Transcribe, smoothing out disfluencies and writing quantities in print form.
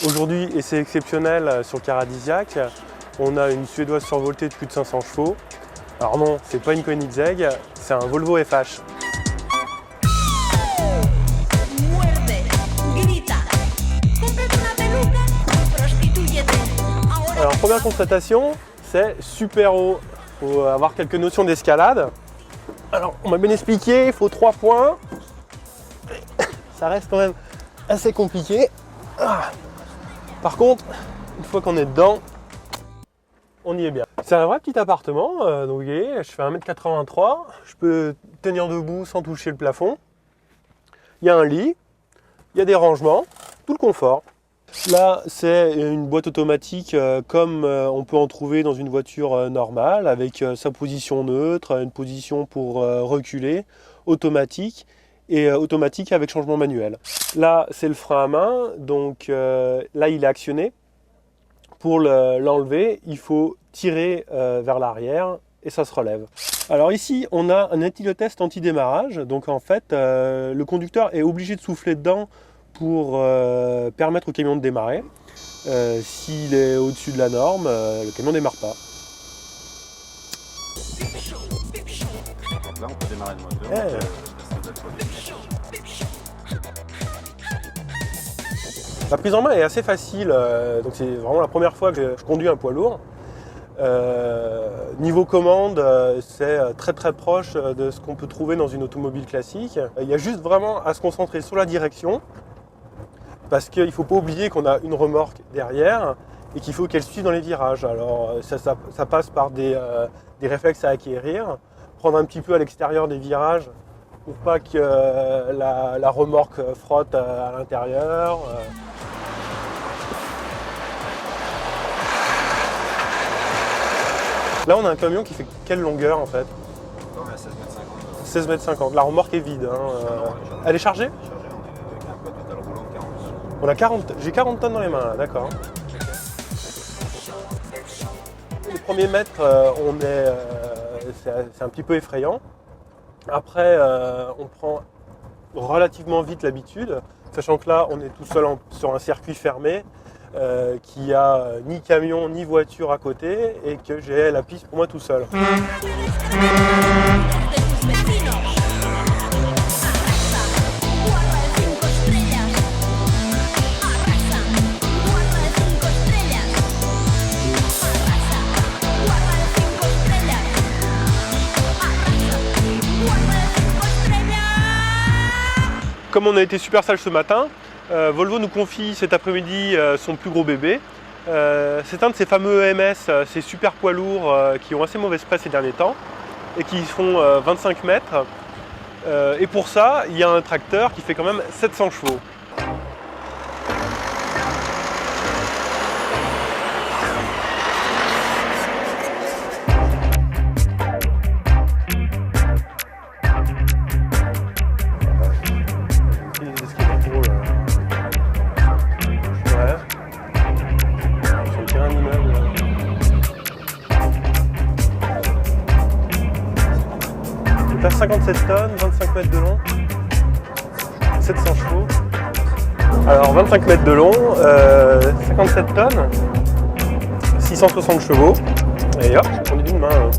Aujourd'hui, essai exceptionnel sur Caradisiac, on a une Suédoise survoltée de plus de 500 chevaux. Alors non, c'est pas une Koenigsegg, c'est un Volvo FH. Alors première constatation, c'est super haut. Il faut avoir quelques notions d'escalade. Alors on m'a bien expliqué, il faut 3 points. Ça reste quand même assez compliqué. Par contre, une fois qu'on est dedans, on y est bien. C'est un vrai petit appartement, donc vous voyez, je fais 1m83, je peux tenir debout sans toucher le plafond. Il y a un lit, il y a des rangements, tout le confort. Là, c'est une boîte automatique comme on peut en trouver dans une voiture normale, avec sa position neutre, une position pour reculer, automatique, et automatique avec changement manuel. Là, c'est le frein à main, donc là, il est actionné. Pour l'enlever, il faut tirer vers l'arrière et ça se relève. Alors ici, on a un éthylotest anti-démarrage. Donc en fait, le conducteur est obligé de souffler dedans pour permettre au camion de démarrer. S'il est au-dessus de la norme, le camion ne démarre pas. Donc là, on peut démarrer le moteur. La prise en main est assez facile, donc c'est vraiment la première fois que je conduis un poids lourd. Niveau commande, c'est très très proche de ce qu'on peut trouver dans une automobile classique. Il y a juste vraiment à se concentrer sur la direction, parce qu'il ne faut pas oublier qu'on a une remorque derrière et qu'il faut qu'elle suive dans les virages. Alors ça passe par des réflexes à acquérir, prendre un petit peu à l'extérieur des virages pour pas que la remorque frotte à l'intérieur. Là, on a un camion qui fait quelle longueur en fait? On est à 16,50 m. 16,50 m. La remorque est vide. Elle est chargée? Avec un poids total roulant de 40 tonnes. On a 40. J'ai 40 tonnes dans les mains là, d'accord. Les premiers mètres, c'est un petit peu effrayant. Après, on prend relativement vite l'habitude, sachant que là, on est tout seul sur un circuit fermé. Qui a ni camion ni voiture à côté et que j'ai la piste pour moi tout seul. Comme on a été super sage ce matin, Volvo nous confie cet après-midi son plus gros bébé. C'est un de ces fameux EMS, ces super poids lourds qui ont assez mauvaise presse ces derniers temps et qui font 25 mètres. Et pour ça, il y a un tracteur qui fait quand même 700 chevaux. On a 57 tonnes, 25 mètres de long, 700 chevaux. Alors 25 mètres de long, 57 tonnes, 660 chevaux, et hop, on est d'une main.